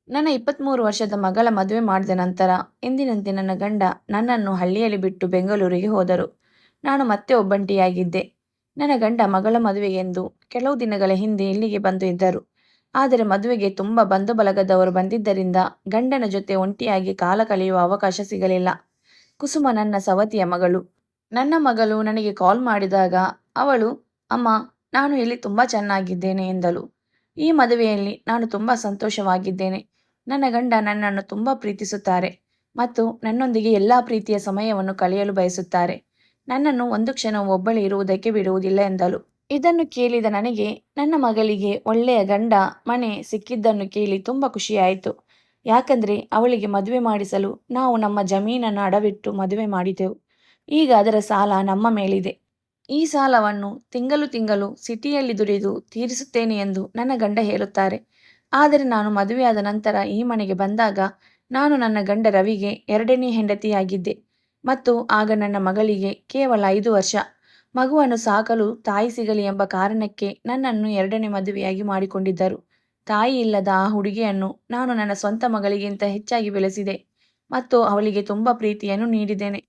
ನನ್ನ 23 ವರ್ಷದ ಮಗಳ ಮದುವೆ ಮಾಡಿದ ನಂತರ ಎಂದಿನಂತೆ ನನ್ನ ಗಂಡ ನನ್ನನ್ನು ಹಳ್ಳಿಯಲ್ಲಿ ಬಿಟ್ಟು ಬೆಂಗಳೂರಿಗೆ ಹೋದರು. ನಾನು ಮತ್ತೆ ಒಬ್ಬಂಟಿಯಾಗಿದ್ದೆ. ನನ್ನ ಗಂಡ ಮಗಳ ಮದುವೆಗೆಂದು ಕೆಲವು ದಿನಗಳ ಹಿಂದೆ ಇಲ್ಲಿಗೆ ಬಂದು ಇದ್ದರು. ಆದರೆ ಮದುವೆಗೆ ತುಂಬ ಬಂಧು ಬಳಗದವರು ಬಂದಿದ್ದರಿಂದ ಗಂಡನ ಜೊತೆ ಒಂಟಿಯಾಗಿ ಕಾಲ ಕಳೆಯುವ ಅವಕಾಶ ಸಿಗಲಿಲ್ಲ. ಕುಸುಮ ನನ್ನ ಸವತಿಯ ಮಗಳು. ನನ್ನ ಮಗಳು ನನಗೆ ಕಾಲ್ ಮಾಡಿದಾಗ ಅವಳು, ಅಮ್ಮ, ನಾನು ಇಲ್ಲಿ ತುಂಬ ಚೆನ್ನಾಗಿದ್ದೇನೆ ಎಂದಳು. ಈ ಮದುವೆಯಲ್ಲಿ ನಾನು ತುಂಬ ಸಂತೋಷವಾಗಿದ್ದೇನೆ. ನನ್ನ ಗಂಡ ನನ್ನನ್ನು ತುಂಬ ಪ್ರೀತಿಸುತ್ತಾರೆ ಮತ್ತು ನನ್ನೊಂದಿಗೆ ಎಲ್ಲ ಪ್ರೀತಿಯ ಸಮಯವನ್ನು ಕಳೆಯಲು ಬಯಸುತ್ತಾರೆ. ನನ್ನನ್ನು ಒಂದು ಕ್ಷಣವೂ ಒಬ್ಬಳೇ ಇರುವುದಕ್ಕೆ ಬಿಡುವುದಿಲ್ಲ ಎಂದಳು. ಇದನ್ನು ಕೇಳಿದ ನನಗೆ ನನ್ನ ಮಗಳಿಗೆ ಒಳ್ಳೆಯ ಗಂಡ ಮನೆ ಸಿಕ್ಕಿದ್ದನ್ನು ಕೇಳಿ ತುಂಬ ಖುಷಿಯಾಯಿತು. ಯಾಕಂದರೆ ಅವಳಿಗೆ ಮದುವೆ ಮಾಡಿಸಲು ನಾವು ನಮ್ಮ ಜಮೀನನ್ನು ಅಡವಿಟ್ಟು ಮದುವೆ ಮಾಡಿದೆವು. ಈಗ ಅದರ ಸಾಲ ನಮ್ಮ ಮೇಲಿದೆ. ಈ ಸಾಲವನ್ನು ತಿಂಗಳು ತಿಂಗಳು ಸಿಟಿಯಲ್ಲಿ ದುಡಿದು ತೀರಿಸುತ್ತೇನೆ ಎಂದು ನನ್ನ ಗಂಡ ಹೇಳುತ್ತಾರೆ. ಆದರೆ ನಾನು ಮದುವೆಯಾದ ನಂತರ ಈ ಮನೆಗೆ ಬಂದಾಗ ನಾನು ನನ್ನ ಗಂಡ ರವಿಗೆ ಎರಡನೇ ಹೆಂಡತಿಯಾಗಿದ್ದೆ ಮತ್ತು ಆಗ ನನ್ನ ಮಗಳಿಗೆ ಕೇವಲ 5 ವರ್ಷ. ಮಗುವನ್ನು ಸಾಕಲು ತಾಯಿ ಸಿಗಲಿ ಎಂಬ ಕಾರಣಕ್ಕೆ ನನ್ನನ್ನು ಎರಡನೇ ಮದುವೆಯಾಗಿ ಮಾಡಿಕೊಂಡಿದ್ದರು. ತಾಯಿ ಇಲ್ಲದ ಆ ಹುಡುಗಿಯನ್ನು ನಾನು ನನ್ನ ಸ್ವಂತ ಮಗಳಿಗಿಂತ ಹೆಚ್ಚಾಗಿ ಬೆಳೆಸಿದೆ ಮತ್ತು ಅವಳಿಗೆ ತುಂಬ ಪ್ರೀತಿಯನ್ನು ನೀಡಿದ್ದೇನೆ.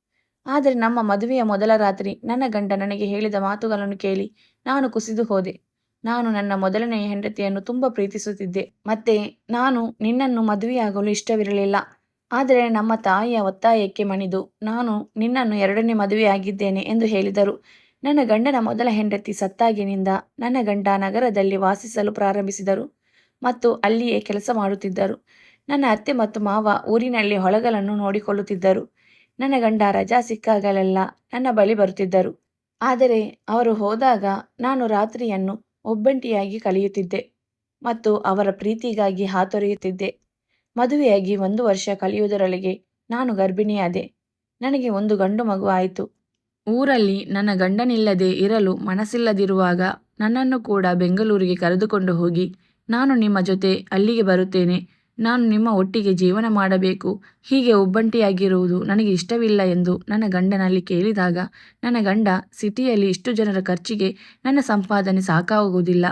ಆದರೆ ನಮ್ಮ ಮದುವೆಯ ಮೊದಲ ರಾತ್ರಿ ನನ್ನ ಗಂಡ ನನಗೆ ಹೇಳಿದ ಮಾತುಗಳನ್ನು ಕೇಳಿ ನಾನು ಕುಸಿದು ಹೋದೆ. ನಾನು ನನ್ನ ಮೊದಲನೆಯ ಹೆಂಡತಿಯನ್ನು ತುಂಬ ಪ್ರೀತಿಸುತ್ತಿದ್ದೆ ಮತ್ತೆ ನಾನು ನಿನ್ನನ್ನು ಮದುವೆಯಾಗಲು ಇಷ್ಟವಿರಲಿಲ್ಲ. ಆದರೆ ನಮ್ಮ ತಾಯಿಯ ಒತ್ತಾಯಕ್ಕೆ ಮಣಿದು ನಾನು ನಿನ್ನನ್ನು ಎರಡನೇ ಮದುವೆಯಾಗಿದ್ದೇನೆ ಎಂದು ಹೇಳಿದರು. ನನ್ನ ಗಂಡನ ಮೊದಲ ಹೆಂಡತಿ ಸತ್ತಾಗಿನಿಂದ ನನ್ನ ಗಂಡ ನಗರದಲ್ಲಿ ವಾಸಿಸಲು ಪ್ರಾರಂಭಿಸಿದರು ಮತ್ತು ಅಲ್ಲಿಯೇ ಕೆಲಸ ಮಾಡುತ್ತಿದ್ದರು. ನನ್ನ ಅತ್ತೆ ಮತ್ತು ಮಾವ ಊರಿನಲ್ಲಿ ಹೊಲಗಳನ್ನು ನೋಡಿಕೊಳ್ಳುತ್ತಿದ್ದರು. ನನ್ನ ಗಂಡ ರಜಾ ಸಿಕ್ಕಾಗಲೆಲ್ಲ ನನ್ನ ಬಳಿ ಬರುತ್ತಿದ್ದರು. ಆದರೆ ಅವರು ಹೋದಾಗ ನಾನು ರಾತ್ರಿಯನ್ನು ಒಬ್ಬಂಟಿಯಾಗಿ ಕಳೆಯುತ್ತಿದ್ದೆ ಮತ್ತು ಅವರ ಪ್ರೀತಿಗಾಗಿ ಹಾತೊರೆಯುತ್ತಿದ್ದೆ. ಮದುವೆಯಾಗಿ 1 ವರ್ಷ ಕಳೆಯುವುದರೊಳಗೆ ನಾನು ಗರ್ಭಿಣಿಯಾದೆ. ನನಗೆ ಒಂದು ಗಂಡು ಮಗು ಆಯಿತು. ಊರಲ್ಲಿ ನನ್ನ ಗಂಡನಿಲ್ಲದೆ ಇರಲು ಮನಸ್ಸಿಲ್ಲದಿರುವಾಗ ನನ್ನನ್ನು ಕೂಡ ಬೆಂಗಳೂರಿಗೆ ಕರೆದುಕೊಂಡು ಹೋಗಿ, ನಾನು ನಿಮ್ಮ ಜೊತೆ ಅಲ್ಲಿಗೆ ಬರುತ್ತೇನೆ, ನಾನು ನಿಮ್ಮ ಒಟ್ಟಿಗೆ ಜೀವನ ಮಾಡಬೇಕು, ಹೀಗೆ ಒಬ್ಬಂಟಿಯಾಗಿರುವುದು ನನಗೆ ಇಷ್ಟವಿಲ್ಲ ಎಂದು ನನ್ನ ಗಂಡನಲ್ಲಿ ಕೇಳಿದಾಗ ನನ್ನ ಗಂಡ, ಸಿಟಿಯಲ್ಲಿ ಇಷ್ಟು ಜನರ ಖರ್ಚಿಗೆ ನನ್ನ ಸಂಪಾದನೆ ಸಾಕಾಗುವುದಿಲ್ಲ.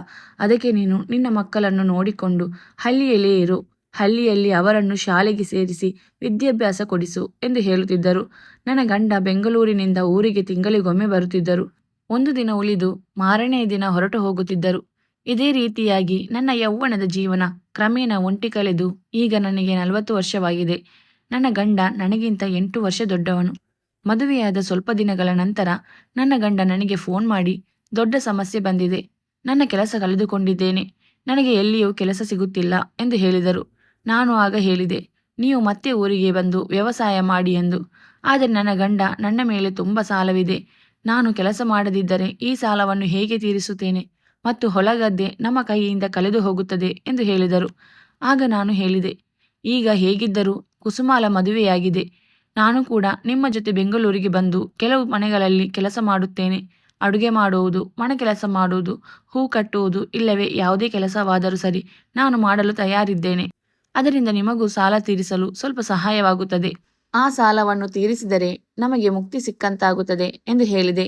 ಅದಕ್ಕೆ ನೀನು ನಿನ್ನ ಮಕ್ಕಳನ್ನು ನೋಡಿಕೊಂಡು ಹಳ್ಳಿಯಲ್ಲಿಯೇ ಇರು, ಹಳ್ಳಿಯಲ್ಲಿ ಅವರನ್ನು ಶಾಲೆಗೆ ಸೇರಿಸಿ ವಿದ್ಯಾಭ್ಯಾಸ ಕೊಡಿಸು ಎಂದು ಹೇಳುತ್ತಿದ್ದರು. ನನ್ನ ಗಂಡ ಬೆಂಗಳೂರಿನಿಂದ ಊರಿಗೆ ತಿಂಗಳಿಗೊಮ್ಮೆ ಬರುತ್ತಿದ್ದರು. ಒಂದು ದಿನ ಉಳಿದು ಮಾರನೆಯ ದಿನ ಹೊರಟು ಹೋಗುತ್ತಿದ್ದರು. ಇದೇ ರೀತಿಯಾಗಿ ನನ್ನ ಯೌವನದ ಜೀವನ ಕ್ರಮೇಣ ಒಂಟಿ ಕಳೆದು ಈಗ ನನಗೆ 40 ವರ್ಷವಾಗಿದೆ. ನನ್ನ ಗಂಡ ನನಗಿಂತ 8 ವರ್ಷ ದೊಡ್ಡವನು. ಮದುವೆಯಾದ ಸ್ವಲ್ಪ ದಿನಗಳ ನಂತರ ನನ್ನ ಗಂಡ ನನಗೆ ಫೋನ್ ಮಾಡಿ, ದೊಡ್ಡ ಸಮಸ್ಯೆ ಬಂದಿದೆ, ನನ್ನ ಕೆಲಸ ಕಳೆದುಕೊಂಡಿದ್ದೇನೆ, ನನಗೆ ಎಲ್ಲಿಯೂ ಕೆಲಸ ಸಿಗುತ್ತಿಲ್ಲ ಎಂದು ಹೇಳಿದರು. ನಾನು ಆಗ ಹೇಳಿದೆ, ನೀವು ಮತ್ತೆ ಊರಿಗೆ ಬಂದು ವ್ಯವಸಾಯ ಮಾಡಿ ಎಂದು. ಆದರೆ ನನ್ನ ಗಂಡ, ನನ್ನ ಮೇಲೆ ತುಂಬ ಸಾಲವಿದೆ, ನಾನು ಕೆಲಸ ಮಾಡದಿದ್ದರೆ ಈ ಸಾಲವನ್ನು ಹೇಗೆ ತೀರಿಸುತ್ತೇನೆ ಮತ್ತು ಹೊಲಗದ್ದೆ ನಮ್ಮ ಕೈಯಿಂದ ಕಳೆದು ಹೋಗುತ್ತದೆ ಎಂದು ಹೇಳಿದರು. ಆಗ ನಾನು ಹೇಳಿದೆ, ಈಗ ಹೇಗಿದ್ದರೂ ಕುಸುಮಾಲ ಮದುವೆಯಾಗಿದೆ, ನಾನು ಕೂಡ ನಿಮ್ಮ ಜೊತೆ ಬೆಂಗಳೂರಿಗೆ ಬಂದು ಕೆಲವು ಮನೆಗಳಲ್ಲಿ ಕೆಲಸ ಮಾಡುತ್ತೇನೆ. ಅಡುಗೆ ಮಾಡುವುದು, ಮನೆ ಕೆಲಸ ಮಾಡುವುದು, ಹೂ ಕಟ್ಟುವುದು, ಇಲ್ಲವೇ ಯಾವುದೇ ಕೆಲಸವಾದರೂ ಸರಿ, ನಾನು ಮಾಡಲು ತಯಾರಿದ್ದೇನೆ. ಅದರಿಂದ ನಿಮಗೂ ಸಾಲ ತೀರಿಸಲು ಸ್ವಲ್ಪ ಸಹಾಯವಾಗುತ್ತದೆ. ಆ ಸಾಲವನ್ನು ತೀರಿಸಿದರೆ ನಮಗೆ ಮುಕ್ತಿ ಸಿಕ್ಕಂತಾಗುತ್ತದೆ ಎಂದು ಹೇಳಿದೆ.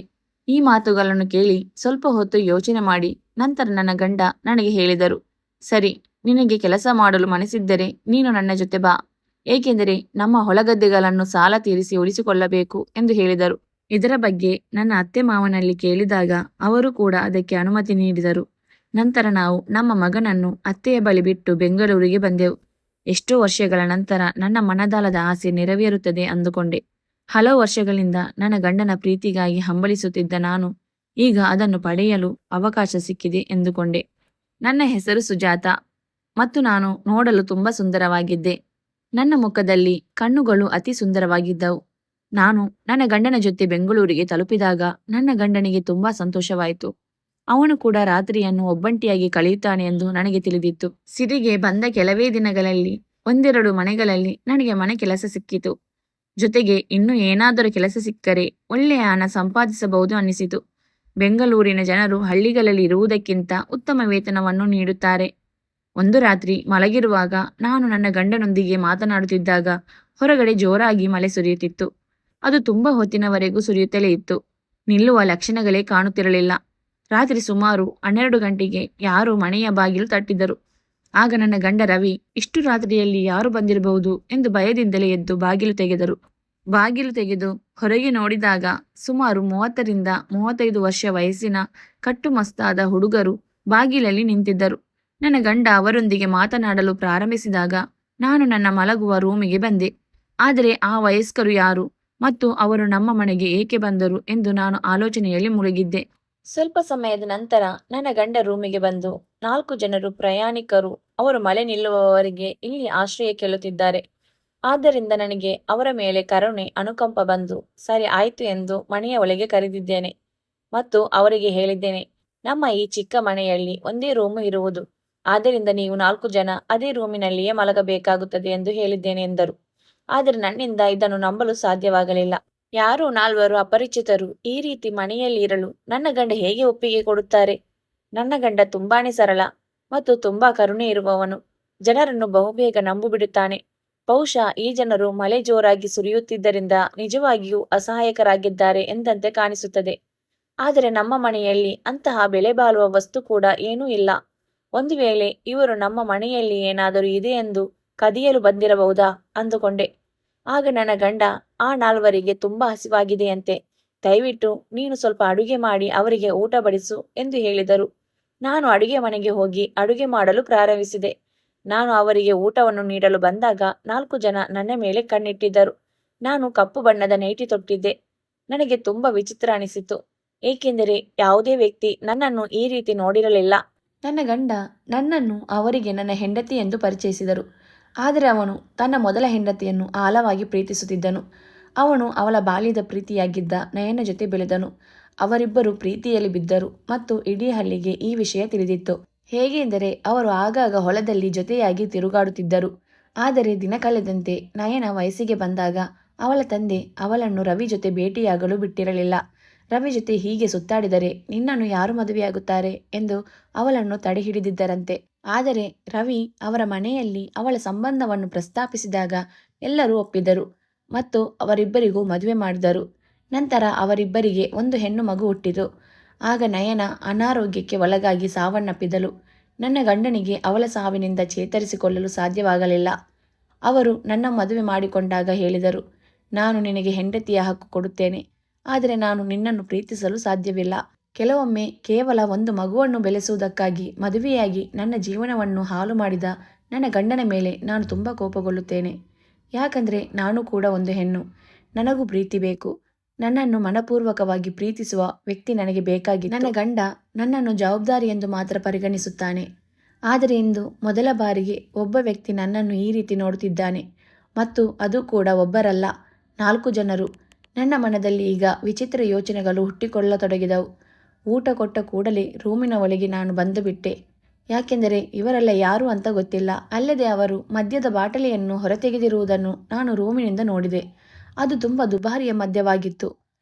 ಈ ಮಾತುಗಳನ್ನು ಕೇಳಿ ಸ್ವಲ್ಪ ಹೊತ್ತು ಯೋಚನೆ ಮಾಡಿ ನಂತರ ನನ್ನ ಗಂಡ ನನಗೆ ಹೇಳಿದರು, ಸರಿ, ನಿನಗೆ ಕೆಲಸ ಮಾಡಲು ಮನಸ್ಸಿದ್ದರೆ ನೀನು ನನ್ನ ಜೊತೆ ಬಾ, ಏಕೆಂದರೆ ನಮ್ಮ ಹೊಲಗದ್ದೆಗಳನ್ನು ಸಾಲ ತೀರಿಸಿ ಉಳಿಸಿಕೊಳ್ಳಬೇಕು ಎಂದು ಹೇಳಿದರು. ಇದರ ಬಗ್ಗೆ ನನ್ನ ಅತ್ತೆ ಮಾವನಲ್ಲಿ ಕೇಳಿದಾಗ ಅವರು ಕೂಡ ಅದಕ್ಕೆ ಅನುಮತಿ ನೀಡಿದರು. ನಂತರ ನಾವು ನಮ್ಮ ಮಗನನ್ನು ಅತ್ತೆಯ ಬಳಿ ಬಿಟ್ಟು ಬೆಂಗಳೂರಿಗೆ ಬಂದೆವು. ಎಷ್ಟೋ ವರ್ಷಗಳ ನಂತರ ನನ್ನ ಮನದಾಳದ ಆಸೆ ನೆರವೇರುತ್ತದೆ ಅಂದುಕೊಂಡೆ. ಹಲವು ವರ್ಷಗಳಿಂದ ನನ್ನ ಗಂಡನ ಪ್ರೀತಿಗಾಗಿ ಹಂಬಲಿಸುತ್ತಿದ್ದ ನಾನು ಈಗ ಅದನ್ನು ಪಡೆಯಲು ಅವಕಾಶ ಸಿಕ್ಕಿದೆ ಎಂದುಕೊಂಡೆ. ನನ್ನ ಹೆಸರು ಸುಜಾತ ಮತ್ತು ನಾನು ನೋಡಲು ತುಂಬ ಸುಂದರವಾಗಿದ್ದೆ. ನನ್ನ ಮುಖದಲ್ಲಿ ಕಣ್ಣುಗಳು ಅತಿ ಸುಂದರವಾಗಿದ್ದವು. ನಾನು ನನ್ನ ಗಂಡನ ಜೊತೆ ಬೆಂಗಳೂರಿಗೆ ತಲುಪಿದಾಗ ನನ್ನ ಗಂಡನಿಗೆ ತುಂಬಾ ಸಂತೋಷವಾಯಿತು. ಅವನು ಕೂಡ ರಾತ್ರಿಯನ್ನು ಒಬ್ಬಂಟಿಯಾಗಿ ಕಳೆಯುತ್ತಾನೆ ಎಂದು ನನಗೆ ತಿಳಿದಿತ್ತು. ಸಿರಿಗೆ ಬಂದ ಕೆಲವೇ ದಿನಗಳಲ್ಲಿ 1-2 ಮನೆಗಳಲ್ಲಿ ನನಗೆ ಮನೆ ಕೆಲಸ ಸಿಕ್ಕಿತು. ಜೊತೆಗೆ ಇನ್ನೂ ಏನಾದರೂ ಕೆಲಸ ಸಿಕ್ಕರೆ ಒಳ್ಳೆಯ ಹಣ ಸಂಪಾದಿಸಬಹುದು ಅನ್ನಿಸಿತು. ಬೆಂಗಳೂರಿನ ಜನರು ಹಳ್ಳಿಗಳಲ್ಲಿ ಇರುವುದಕ್ಕಿಂತ ಉತ್ತಮ ವೇತನವನ್ನು ನೀಡುತ್ತಾರೆ. ಒಂದು ರಾತ್ರಿ ಮಲಗಿರುವಾಗ ನಾನು ನನ್ನ ಗಂಡನೊಂದಿಗೆ ಮಾತನಾಡುತ್ತಿದ್ದಾಗ ಹೊರಗಡೆ ಜೋರಾಗಿ ಮಳೆ ಸುರಿಯುತ್ತಿತ್ತು. ಅದು ತುಂಬ ಹೊತ್ತಿನವರೆಗೂ ಸುರಿಯುತ್ತಲೇ ಇತ್ತು. ನಿಲ್ಲುವ ಲಕ್ಷಣಗಳೇ ಕಾಣುತ್ತಿರಲಿಲ್ಲ. ರಾತ್ರಿ ಸುಮಾರು 12 ಗಂಟೆಗೆ ಯಾರೋ ಮನೆಯ ಬಾಗಿಲು ತಟ್ಟಿದರು. ಆಗ ನನ್ನ ಗಂಡ ರವಿ ಇಷ್ಟು ರಾತ್ರಿಯಲ್ಲಿ ಯಾರು ಬಂದಿರಬಹುದು ಎಂದು ಭಯದಿಂದಲೇ ಎದ್ದು ಬಾಗಿಲು ತೆಗೆದರು. ಬಾಗಿಲು ತೆಗೆದು ಹೊರಗೆ ನೋಡಿದಾಗ ಸುಮಾರು 30ರಿಂದ 35 ವರ್ಷ ವಯಸ್ಸಿನ ಕಟ್ಟುಮಸ್ತಾದ ಹುಡುಗರು ಬಾಗಿಲಲ್ಲಿ ನಿಂತಿದ್ದರು. ನನ್ನ ಗಂಡ ಅವರೊಂದಿಗೆ ಮಾತನಾಡಲು ಪ್ರಾರಂಭಿಸಿದಾಗ ನಾನು ನನ್ನ ಮಲಗುವ ರೂಮಿಗೆ ಬಂದೆ. ಆದರೆ ಆ ವಯಸ್ಕರು ಯಾರು ಮತ್ತು ಅವರು ನಮ್ಮ ಮನೆಗೆ ಏಕೆ ಬಂದರು ಎಂದು ನಾನು ಆಲೋಚನೆಯಲ್ಲಿ ಮುಳುಗಿದ್ದೆ. ಸ್ವಲ್ಪ ಸಮಯದ ನಂತರ ನನ್ನ ಗಂಡ ರೂಮಿಗೆ ಬಂದು 4 ಜನರು ಪ್ರಯಾಣಿಕರು ಅವರು ಮಳೆ ನಿಲ್ಲುವವರೆಗೆ ಇಲ್ಲಿ ಆಶ್ರಯ ಕೇಳುತ್ತಿದ್ದಾರೆ. ಆದ್ದರಿಂದ ನನಗೆ ಅವರ ಮೇಲೆ ಕರುಣೆ ಅನುಕಂಪ ಬಂದು ಸರಿ ಆಯ್ತು ಎಂದು ಮನೆಯ ಒಳಗೆ ಕರೆದಿದ್ದೇನೆ ಮತ್ತು ಅವರಿಗೆ ಹೇಳಿದ್ದೇನೆ, ನಮ್ಮ ಈ ಚಿಕ್ಕ ಮನೆಯಲ್ಲಿ ಒಂದೇ ರೂಮು ಇರುವುದು, ಆದ್ದರಿಂದ ನೀವು 4 ಜನ ಅದೇ ರೂಮಿನಲ್ಲಿಯೇ ಮಲಗಬೇಕಾಗುತ್ತದೆ ಎಂದು ಹೇಳಿದ್ದೇನೆ ಎಂದರು. ಆದರೆ ನನ್ನಿಂದ ಇದನ್ನು ನಂಬಲು ಸಾಧ್ಯವಾಗಲಿಲ್ಲ. ಯಾರೋ 4 ಅಪರಿಚಿತರು ಈ ರೀತಿ ಮನೆಯಲ್ಲಿ ಇರಲು ನನ್ನ ಗಂಡ ಹೇಗೆ ಒಪ್ಪಿಗೆ ಕೊಡುತ್ತಾರೆ? ನನ್ನ ಗಂಡ ತುಂಬಾನೇ ಸರಳ ಮತ್ತು ತುಂಬಾ ಕರುಣೆ ಇರುವವನು. ಜನರನ್ನು ಬಹುಬೇಗ ನಂಬಿಬಿಡುತ್ತಾನೆ. ಬಹುಶಃ ಈ ಜನರು ಮಳೆ ಜೋರಾಗಿ ಸುರಿಯುತ್ತಿದ್ದರಿಂದ ನಿಜವಾಗಿಯೂ ಅಸಹಾಯಕರಾಗಿದ್ದಾರೆ ಎಂದಂತೆ ಕಾಣಿಸುತ್ತದೆ. ಆದರೆ ನಮ್ಮ ಮನೆಯಲ್ಲಿ ಅಂತಹ ಬೆಲೆ ಬಾಳುವ ವಸ್ತು ಕೂಡ ಏನೂ ಇಲ್ಲ. ಒಂದು ವೇಳೆ ಇವರು ನಮ್ಮ ಮನೆಯಲ್ಲಿ ಏನಾದರೂ ಇದೆ ಎಂದು ಕದಿಯಲು ಬಂದಿರಬಹುದಾ ಅಂದುಕೊಂಡೆ. ಆಗ ನನ್ನ ಗಂಡ ಆ 4 ತುಂಬಾ ಹಸಿವಾಗಿದೆಯಂತೆ, ದಯವಿಟ್ಟು ನೀನು ಸ್ವಲ್ಪ ಅಡುಗೆ ಮಾಡಿ ಅವರಿಗೆ ಊಟ ಬಡಿಸು ಎಂದು ಹೇಳಿದರು. ನಾನು ಅಡುಗೆ ಮನೆಗೆ ಹೋಗಿ ಅಡುಗೆ ಮಾಡಲು ಪ್ರಾರಂಭಿಸಿದೆ. ನಾನು ಅವರಿಗೆ ಊಟವನ್ನು ನೀಡಲು ಬಂದಾಗ 4 ಜನ ನನ್ನ ಮೇಲೆ ಕಣ್ಣಿಟ್ಟಿದ್ದರು. ನಾನು ಕಪ್ಪು ಬಣ್ಣದ ನೈಟಿ ತೊಟ್ಟಿದ್ದೆ. ನನಗೆ ತುಂಬಾ ವಿಚಿತ್ರ ಅನಿಸಿತು, ಏಕೆಂದರೆ ಯಾವುದೇ ವ್ಯಕ್ತಿ ನನ್ನನ್ನು ಈ ರೀತಿ ನೋಡಿರಲಿಲ್ಲ. ನನ್ನ ಗಂಡ ನನ್ನನ್ನು ಅವರಿಗೆ ನನ್ನ ಹೆಂಡತಿ ಎಂದು ಪರಿಚಯಿಸಿದರು. ಆದರೆ ಅವನು ತನ್ನ ಮೊದಲ ಹೆಂಡತಿಯನ್ನು ಆಳವಾಗಿ ಪ್ರೀತಿಸುತ್ತಿದ್ದನು. ಅವನು ಅವಳ ಬಾಲ್ಯದ ಪ್ರೀತಿಯಾಗಿದ್ದ ನಯನ ಜೊತೆ ಬೆಳೆದನು. ಅವರಿಬ್ಬರು ಪ್ರೀತಿಯಲ್ಲಿ ಬಿದ್ದರು ಮತ್ತು ಇಡೀ ಹಳ್ಳಿಗೆ ಈ ವಿಷಯ ತಿಳಿದಿತ್ತು. ಹೇಗೆ ಎಂದರೆ ಅವರು ಆಗಾಗ ಹೊಲದಲ್ಲಿ ಜೊತೆಯಾಗಿ ತಿರುಗಾಡುತ್ತಿದ್ದರು. ಆದರೆ ದಿನ ಕಳೆದಂತೆ ನಯನ ವಯಸ್ಸಿಗೆ ಬಂದಾಗ ಅವಳ ತಂದೆ ಅವಳನ್ನು ರವಿ ಜೊತೆ ಭೇಟಿಯಾಗಲು ಬಿಟ್ಟಿರಲಿಲ್ಲ. ರವಿ ಜೊತೆ ಹೀಗೆ ಸುತ್ತಾಡಿದರೆ ನಿನ್ನನ್ನು ಯಾರು ಮದುವೆಯಾಗುತ್ತಾರೆ ಎಂದು ಅವಳನ್ನು ತಡೆ ಹಿಡಿದಿದ್ದರಂತೆ. ಆದರೆ ರವಿ ಅವರ ಮನೆಯಲ್ಲಿ ಅವಳ ಸಂಬಂಧವನ್ನು ಪ್ರಸ್ತಾಪಿಸಿದಾಗ ಎಲ್ಲರೂ ಒಪ್ಪಿದರು ಮತ್ತು ಅವರಿಬ್ಬರಿಗೂ ಮದುವೆ ಮಾಡಿದರು. ನಂತರ ಅವರಿಬ್ಬರಿಗೆ ಒಂದು ಹೆಣ್ಣು ಮಗು ಹುಟ್ಟಿತು. ಆಗ ನಯನ ಅನಾರೋಗ್ಯಕ್ಕೆ ಒಳಗಾಗಿ ಸಾವನ್ನಪ್ಪಿದಳು. ನನ್ನ ಗಂಡನಿಗೆ ಅವಳ ಸಾವಿನಿಂದ ಚೇತರಿಸಿಕೊಳ್ಳಲು ಸಾಧ್ಯವಾಗಲಿಲ್ಲ. ಅವರು ನನ್ನ ಮದುವೆ ಮಾಡಿಕೊಂಡಾಗ ಹೇಳಿದರು, ನಾನು ನಿನಗೆ ಹೆಂಡತಿಯ ಹಕ್ಕು ಕೊಡುತ್ತೇನೆ, ಆದರೆ ನಾನು ನಿನ್ನನ್ನು ಪ್ರೀತಿಸಲು ಸಾಧ್ಯವಿಲ್ಲ. ಕೆಲವೊಮ್ಮೆ ಕೇವಲ ಒಂದು ಮಗುವನ್ನು ಬೆಳೆಸುವುದಕ್ಕಾಗಿ ಮದುವೆಯಾಗಿ ನನ್ನ ಜೀವನವನ್ನು ಹಾಳು ಮಾಡಿದ ನನ್ನ ಗಂಡನ ಮೇಲೆ ನಾನು ತುಂಬ ಕೋಪಗೊಳ್ಳುತ್ತೇನೆ. ಯಾಕಂದರೆ ನಾನು ಕೂಡ ಒಂದು ಹೆಣ್ಣು. ನನಗೂ ಪ್ರೀತಿ ಬೇಕು. ನನ್ನನ್ನು ಮನಪೂರ್ವಕವಾಗಿ ಪ್ರೀತಿಸುವ ವ್ಯಕ್ತಿ ನನಗೆ ಬೇಕಾಗಿ. ನನ್ನ ಗಂಡ ನನ್ನನ್ನು ಜವಾಬ್ದಾರಿ ಎಂದು ಮಾತ್ರ ಪರಿಗಣಿಸುತ್ತಾನೆ. ಆದರೆ ಇಂದು ಮೊದಲ ಬಾರಿಗೆ ಒಬ್ಬ ವ್ಯಕ್ತಿ ನನ್ನನ್ನು ಈ ರೀತಿ ನೋಡುತ್ತಿದ್ದಾನೆ ಮತ್ತು ಅದು ಕೂಡ ಒಬ್ಬರಲ್ಲ, 4 ಜನರು. ನನ್ನ ಮನದಲ್ಲಿ ಈಗ ವಿಚಿತ್ರ ಯೋಚನೆಗಳು ಹುಟ್ಟಿಕೊಳ್ಳತೊಡಗಿದವು. ಊಟ ಕೊಟ್ಟ ಕೂಡಲೇ ರೂಮಿನ ಒಳಗೆ ನಾನು ಬಂದು ಬಿಟ್ಟೆ. ಯಾಕೆಂದರೆ ಇವರೆಲ್ಲ ಯಾರು ಅಂತ ಗೊತ್ತಿಲ್ಲ. ಅಲ್ಲದೆ ಅವರು ಮದ್ಯದ ಬಾಟಲಿಯನ್ನು ಹೊರತೆಗೆದಿರುವುದನ್ನು ನಾನು ರೂಮಿನಿಂದ ನೋಡಿದೆ. ಅದು ತುಂಬ ದುಬಾರಿಯ ಮದ್ಯವಾಗಿತ್ತು.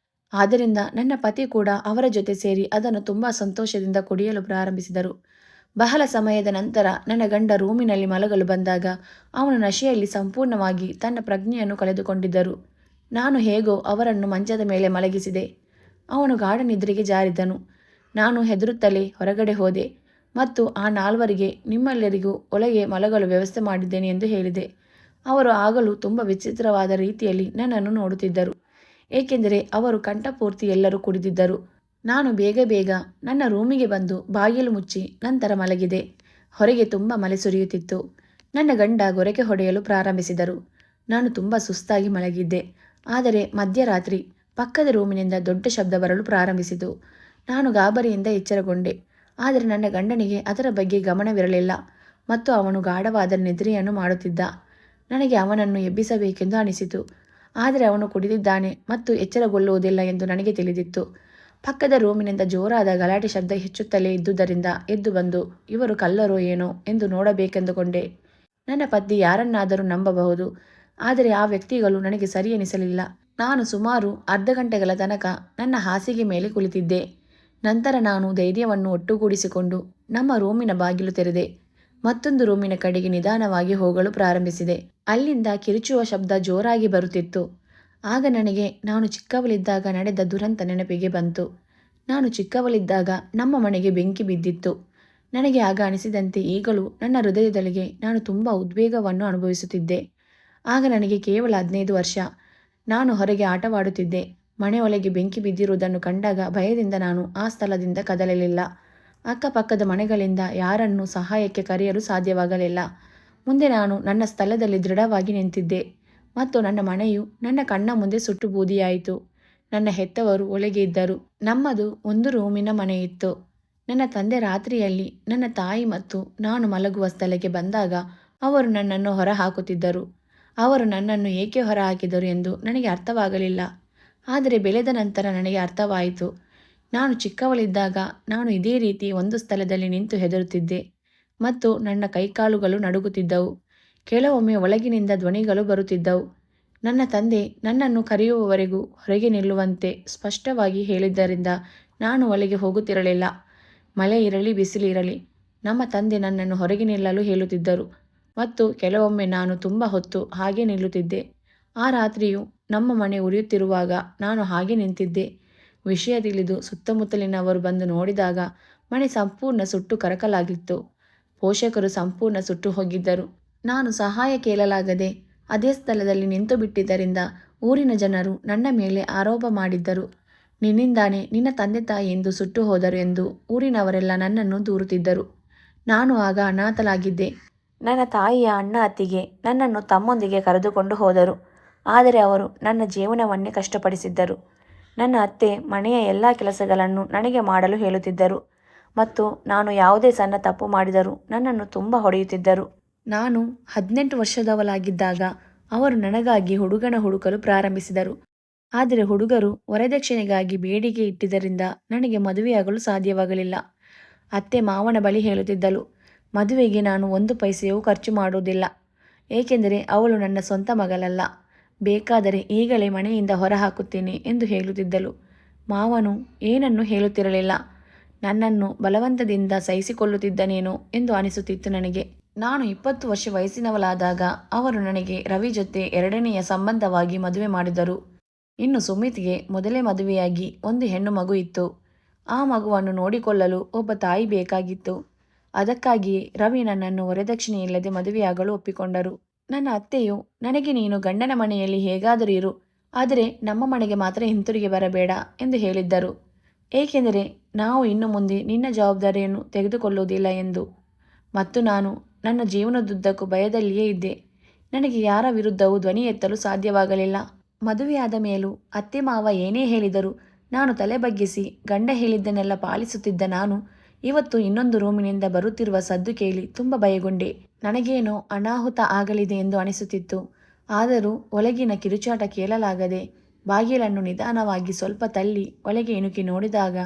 ಆದ್ದರಿಂದ ನನ್ನ ಪತಿ ಕೂಡ ಅವರ ಜೊತೆ ಸೇರಿ ಅದನ್ನು ತುಂಬ ಸಂತೋಷದಿಂದ ಕುಡಿಯಲು ಪ್ರಾರಂಭಿಸಿದರು. ಬಹಳ ಸಮಯದ ನಂತರ ನನ್ನ ಗಂಡ ರೂಮಿನಲ್ಲಿ ಮಲಗಲು ಬಂದಾಗ ಅವನು ನಶೆಯಲ್ಲಿ ಸಂಪೂರ್ಣವಾಗಿ ತನ್ನ ಪ್ರಜ್ಞೆಯನ್ನು ಕಳೆದುಕೊಂಡಿದ್ದರು. ನಾನು ಹೇಗೋ ಅವರನ್ನು ಮಂಚದ ಮೇಲೆ ಮಲಗಿಸಿದೆ. ಅವನು ಗಾಢ ನಿದ್ರೆಗೆ ಜಾರಿದನು. ನಾನು ಹೆದರುತ್ತಲೇ ಹೊರಗಡೆ ಹೋದೆ ಮತ್ತು ಆ 4 ನಿಮ್ಮೆಲ್ಲರಿಗೂ ಒಳಗೆ ಮಲಗಲು ವ್ಯವಸ್ಥೆ ಮಾಡಿದ್ದೇನೆ ಎಂದು ಹೇಳಿದೆ. ಅವರು ಆಗಲೂ ತುಂಬ ವಿಚಿತ್ರವಾದ ರೀತಿಯಲ್ಲಿ ನನ್ನನ್ನು ನೋಡುತ್ತಿದ್ದರು, ಏಕೆಂದರೆ ಅವರು ಕಂಠಪೂರ್ತಿ ಎಲ್ಲರೂ ಕುಡಿದಿದ್ದರು. ನಾನು ಬೇಗ ಬೇಗ ನನ್ನ ರೂಮಿಗೆ ಬಂದು ಬಾಗಿಲು ಮುಚ್ಚಿ ನಂತರ ಮಲಗಿದೆ. ಹೊರಗೆ ತುಂಬ ಮಳೆ ಸುರಿಯುತ್ತಿತ್ತು. ನನ್ನ ಗಂಡ ಗೊರಕೆ ಹೊಡೆಯಲು ಪ್ರಾರಂಭಿಸಿದರು. ನಾನು ತುಂಬ ಸುಸ್ತಾಗಿ ಮಲಗಿದ್ದೆ. ಆದರೆ ಮಧ್ಯರಾತ್ರಿ ಪಕ್ಕದ ರೂಮಿನಿಂದ ದೊಡ್ಡ ಶಬ್ದ ಬರಲು ಪ್ರಾರಂಭಿಸಿತು. ನಾನು ಗಾಬರಿಯಿಂದ ಎಚ್ಚರಗೊಂಡೆ. ಆದರೆ ನನ್ನ ಗಂಡನಿಗೆ ಅದರ ಬಗ್ಗೆ ಗಮನವಿರಲಿಲ್ಲ ಮತ್ತು ಅವನು ಗಾಢವಾದ ನಿದ್ರೆಯನ್ನು ಮಾಡುತ್ತಿದ್ದ. ನನಗೆ ಅವನನ್ನು ಎಬ್ಬಿಸಬೇಕೆಂದು ಅನಿಸಿತು. ಆದರೆ ಅವನು ಕುಡಿದಿದ್ದಾನೆ ಮತ್ತು ಎಚ್ಚರಗೊಳ್ಳುವುದಿಲ್ಲ ಎಂದು ನನಗೆ ತಿಳಿದಿತ್ತು. ಪಕ್ಕದ ರೂಮಿನಿಂದ ಜೋರಾದ ಗಲಾಟೆ ಶಬ್ದ ಹೆಚ್ಚುತ್ತಲೇ ಇದ್ದುದರಿಂದ ಎದ್ದು ಬಂದು ಇವರು ಕಳ್ಳರೋ ಏನೋ ಎಂದು ನೋಡಬೇಕೆಂದುಕೊಂಡೆ. ನನ್ನ ಪತಿ ಯಾರನ್ನಾದರೂ ನಂಬಬಹುದು, ಆದರೆ ಆ ವ್ಯಕ್ತಿಗಳು ನನಗೆ ಸರಿ ಎನಿಸಲಿಲ್ಲ. ನಾನು ಸುಮಾರು ಅರ್ಧ ಗಂಟೆಗಳ ತನಕ ನನ್ನ ಹಾಸಿಗೆ ಮೇಲೆ ಕುಳಿತಿದ್ದೆ. ನಂತರ ನಾನು ಧೈರ್ಯವನ್ನು ಒಟ್ಟುಗೂಡಿಸಿಕೊಂಡು ನಮ್ಮ ರೂಮಿನ ಬಾಗಿಲು ತೆರೆದೆ. ಮತ್ತೊಂದು ರೂಮಿನ ಕಡೆಗೆ ನಿಧಾನವಾಗಿ ಹೋಗಲು ಪ್ರಾರಂಭಿಸಿದೆ. ಅಲ್ಲಿಂದ ಕಿರುಚುವ ಶಬ್ದ ಜೋರಾಗಿ ಬರುತ್ತಿತ್ತು. ಆಗ ನನಗೆ ನಾನು ಚಿಕ್ಕವಳಿದ್ದಾಗ ನಡೆದ ದುರಂತ ನೆನಪಿಗೆ ಬಂತು. ನಾನು ಚಿಕ್ಕವಳಿದ್ದಾಗ ನಮ್ಮ ಮನೆಗೆ ಬೆಂಕಿ ಬಿದ್ದಿತ್ತು. ನನಗೆ ಆಗ ಅನಿಸಿದಂತೆ ಈಗಲೂ ನನ್ನ ಹೃದಯದೊಳಗೆ ನಾನು ತುಂಬ ಉದ್ವೇಗವನ್ನು ಅನುಭವಿಸುತ್ತಿದ್ದೆ. ಆಗ ನನಗೆ ಕೇವಲ 15 ವರ್ಷ. ನಾನು ಹೊರಗೆ ಆಟವಾಡುತ್ತಿದ್ದೆ. ಮನೆಯೊಳಗೆ ಬೆಂಕಿ ಬಿದ್ದಿರುವುದನ್ನು ಕಂಡಾಗ ಭಯದಿಂದ ನಾನು ಆ ಸ್ಥಳದಿಂದ ಕದಲಲಿಲ್ಲ. ಅಕ್ಕಪಕ್ಕದ ಮನೆಗಳಿಂದ ಯಾರನ್ನೂ ಸಹಾಯಕ್ಕೆ ಕರೆಯಲು ಸಾಧ್ಯವಾಗಲಿಲ್ಲ. ಮುಂದೆ ನಾನು ನನ್ನ ಸ್ಥಳದಲ್ಲಿ ದೃಢವಾಗಿ ನಿಂತಿದ್ದೆ ಮತ್ತು ನನ್ನ ಮನೆಯು ನನ್ನ ಕಣ್ಣ ಮುಂದೆ ಸುಟ್ಟು ಬೂದಿಯಾಯಿತು. ನನ್ನ ಹೆತ್ತವರು ಒಳಗೆ ಇದ್ದರು. ನಮ್ಮದು ಒಂದು ರೂಮಿನ ಮನೆಯಿತ್ತು. ನನ್ನ ತಂದೆ ರಾತ್ರಿಯಲ್ಲಿ ನನ್ನ ತಾಯಿ ಮತ್ತು ನಾನು ಮಲಗುವ ಸ್ಥಳಕ್ಕೆ ಬಂದಾಗ ಅವರು ನನ್ನನ್ನು ಹೊರಹಾಕುತ್ತಿದ್ದರು. ಅವರು ನನ್ನನ್ನು ಏಕೆ ಹೊರಹಾಕಿದರು ಎಂದು ನನಗೆ ಅರ್ಥವಾಗಲಿಲ್ಲ. ಆದರೆ ಬೆಳೆದ ನಂತರ ನನಗೆ ಅರ್ಥವಾಯಿತು. ನಾನು ಚಿಕ್ಕವಳಿದ್ದಾಗ ನಾನು ಇದೇ ರೀತಿ ಒಂದು ಸ್ಥಳದಲ್ಲಿ ನಿಂತು ಹೆದರುತ್ತಿದ್ದೆ ಮತ್ತು ನನ್ನ ಕೈಕಾಲುಗಳು ನಡುಗುತ್ತಿದ್ದವು. ಕೆಲವೊಮ್ಮೆ ಒಳಗಿನಿಂದ ಧ್ವನಿಗಳು ಬರುತ್ತಿದ್ದವು. ನನ್ನ ತಂದೆ ನನ್ನನ್ನು ಕರೆಯುವವರೆಗೂ ಹೊರಗೆ ನಿಲ್ಲುವಂತೆ ಸ್ಪಷ್ಟವಾಗಿ ಹೇಳಿದ್ದರಿಂದ ನಾನು ಒಳಗೆ ಹೋಗುತ್ತಿರಲಿಲ್ಲ. ಮಳೆ ಇರಲಿ ಬಿಸಿಲಿರಲಿ ನಮ್ಮ ತಂದೆ ನನ್ನನ್ನು ಹೊರಗೆ ನಿಲ್ಲಲು ಹೇಳುತ್ತಿದ್ದರು ಮತ್ತು ಕೆಲವೊಮ್ಮೆ ನಾನು ತುಂಬ ಹೊತ್ತು ಹಾಗೆ ನಿಲ್ಲುತ್ತಿದ್ದೆ. ಆ ರಾತ್ರಿಯು ನಮ್ಮ ಮನೆ ಉರಿಯುತ್ತಿರುವಾಗ ನಾನು ಹಾಗೆ ನಿಂತಿದ್ದೆ. ವಿಷಯ ತಿಳಿದು ಸುತ್ತಮುತ್ತಲಿನವರು ಬಂದು ನೋಡಿದಾಗ ಮನೆ ಸಂಪೂರ್ಣ ಸುಟ್ಟು ಕರಕಲಾಗಿತ್ತು. ಪೋಷಕರು ಸಂಪೂರ್ಣ ಸುಟ್ಟು ಹೋಗಿದ್ದರು. ನಾನು ಸಹಾಯ ಕೇಳಲಾಗದೆ ಅದೇ ಸ್ಥಳದಲ್ಲಿ ನಿಂತು ಬಿಟ್ಟಿದ್ದರಿಂದ ಊರಿನ ಜನರು ನನ್ನ ಮೇಲೆ ಆರೋಪ ಮಾಡಿದ್ದರು. ನಿನ್ನಿಂದಾನೇ ನಿನ್ನ ತಂದೆ ತಾಯಿ ಎಂದು ಸುಟ್ಟು ಹೋದರು ಎಂದು ಊರಿನವರೆಲ್ಲ ನನ್ನನ್ನು ದೂರುತ್ತಿದ್ದರು. ನಾನು ಆಗ ಅನಾಥಳಾಗಿದ್ದೆ. ನನ್ನ ತಾಯಿಯ ಅಣ್ಣ ಅತ್ತಿಗೆ ನನ್ನನ್ನು ತಮ್ಮೊಂದಿಗೆ ಕರೆದುಕೊಂಡು ಹೋದರು. ಆದರೆ ಅವರು ನನ್ನ ಜೀವನವನ್ನೇ ಕಷ್ಟಪಡಿಸಿದ್ದರು. ನನ್ನ ಅತ್ತೆ ಮನೆಯ ಎಲ್ಲ ಕೆಲಸಗಳನ್ನು ನನಗೆ ಮಾಡಲು ಹೇಳುತ್ತಿದ್ದರು ಮತ್ತು ನಾನು ಯಾವುದೇ ಸಣ್ಣ ತಪ್ಪು ಮಾಡಿದರೂ ನನ್ನನ್ನು ತುಂಬ ಹೊಡೆಯುತ್ತಿದ್ದರು. ನಾನು 18 ವರ್ಷದವಳಾಗಿದ್ದಾಗ ಅವರು ನನಗಾಗಿ ಹುಡುಗನ ಹುಡುಕಲು ಪ್ರಾರಂಭಿಸಿದರು. ಆದರೆ ಹುಡುಗರು ವರದಕ್ಷಿಣೆಗಾಗಿ ಬೇಡಿಕೆ ಇಟ್ಟಿದ್ದರಿಂದ ನನಗೆ ಮದುವೆಯಾಗಲು ಸಾಧ್ಯವಾಗಲಿಲ್ಲ. ಅತ್ತೆ ಮಾವನ ಬಳಿ ಹೇಳುತ್ತಿದ್ದಳು, ಮದುವೆಗೆ ನಾನು 1 ಪೈಸೆಯೂ ಖರ್ಚು ಮಾಡುವುದಿಲ್ಲ, ಏಕೆಂದರೆ ಅವಳು ನನ್ನ ಸ್ವಂತ ಮಗಳಲ್ಲ. ಬೇಕಾದರೆ ಈಗಲೇ ಮನೆಯಿಂದ ಹೊರಹಾಕುತ್ತೇನೆ ಎಂದು ಹೇಳುತ್ತಿದ್ದಳು. ಮಾವನು ಏನನ್ನೂ ಹೇಳುತ್ತಿರಲಿಲ್ಲ. ನನ್ನನ್ನು ಬಲವಂತದಿಂದ ಸಹಿಸಿಕೊಳ್ಳುತ್ತಿದ್ದನೇನೋ ಎಂದು ಅನಿಸುತ್ತಿತ್ತು ನನಗೆ. ನಾನು 20 ವರ್ಷ ವಯಸ್ಸಿನವಳಾದಾಗ ಅವರು ನನಗೆ ರವಿ ಜೊತೆ 2ನೆಯ ಸಂಬಂಧವಾಗಿ ಮದುವೆ ಮಾಡಿದರು. ಇನ್ನು ಸುಮಿತ್ಗೆ ಮೊದಲೇ ಮದುವೆಯಾಗಿ 1 ಹೆಣ್ಣು ಮಗು ಇತ್ತು. ಆ ಮಗುವನ್ನು ನೋಡಿಕೊಳ್ಳಲು ಒಬ್ಬ ತಾಯಿ ಬೇಕಾಗಿತ್ತು. ಅದಕ್ಕಾಗಿಯೇ ರವಿ ನನ್ನನ್ನು ವರದಕ್ಷಿಣೆ ಇಲ್ಲದೆ ಮದುವೆಯಾಗಲು ಒಪ್ಪಿಕೊಂಡರು. ನನ್ನ ಅತ್ತೆಯು ನನಗೆ ನೀನು ಗಂಡನ ಮನೆಯಲ್ಲಿ ಹೇಗಾದರೂ ಇರು, ಆದರೆ ನಮ್ಮ ಮನೆಗೆ ಮಾತ್ರ ಹಿಂತಿರುಗಿ ಬರಬೇಡ ಎಂದು ಹೇಳಿದ್ದರು. ಏಕೆಂದರೆ ನಾವು ಇನ್ನು ಮುಂದೆ ನಿನ್ನ ಜವಾಬ್ದಾರಿಯನ್ನು ತೆಗೆದುಕೊಳ್ಳುವುದಿಲ್ಲ ಎಂದು. ಮತ್ತು ನಾನು ನನ್ನ ಜೀವನದುದ್ದಕ್ಕೂ ಭಯದಲ್ಲಿಯೇ ಇದ್ದೆ. ನನಗೆ ಯಾರ ವಿರುದ್ಧವೂ ಧ್ವನಿ ಎತ್ತಲು ಸಾಧ್ಯವಾಗಲಿಲ್ಲ. ಮದುವೆಯಾದ ಮೇಲೂ ಅತ್ತೆ ಮಾವ ಏನೇ ಹೇಳಿದರೂ ನಾನು ತಲೆ ಬಗ್ಗಿಸಿ ಗಂಡ ಹೇಳಿದ್ದನ್ನೆಲ್ಲ ಪಾಲಿಸುತ್ತಿದ್ದ ನಾನು ಇವತ್ತು ಇನ್ನೊಂದು ರೂಮಿನಿಂದ ಬರುತ್ತಿರುವ ಸದ್ದು ಕೇಳಿ ತುಂಬ ಭಯಗೊಂಡೆ. ನನಗೇನೋ ಅನಾಹುತ ಆಗಲಿದೆ ಎಂದು ಅನಿಸುತ್ತಿತ್ತು. ಆದರೂ ಒಳಗಿನ ಕಿರುಚಾಟ ಕೇಳಲಾಗದೆ ಬಾಗಿಲನ್ನು ನಿಧಾನವಾಗಿ ಸ್ವಲ್ಪ ತಳ್ಳಿ ಒಳಗೆ ಇಣುಕಿ ನೋಡಿದಾಗ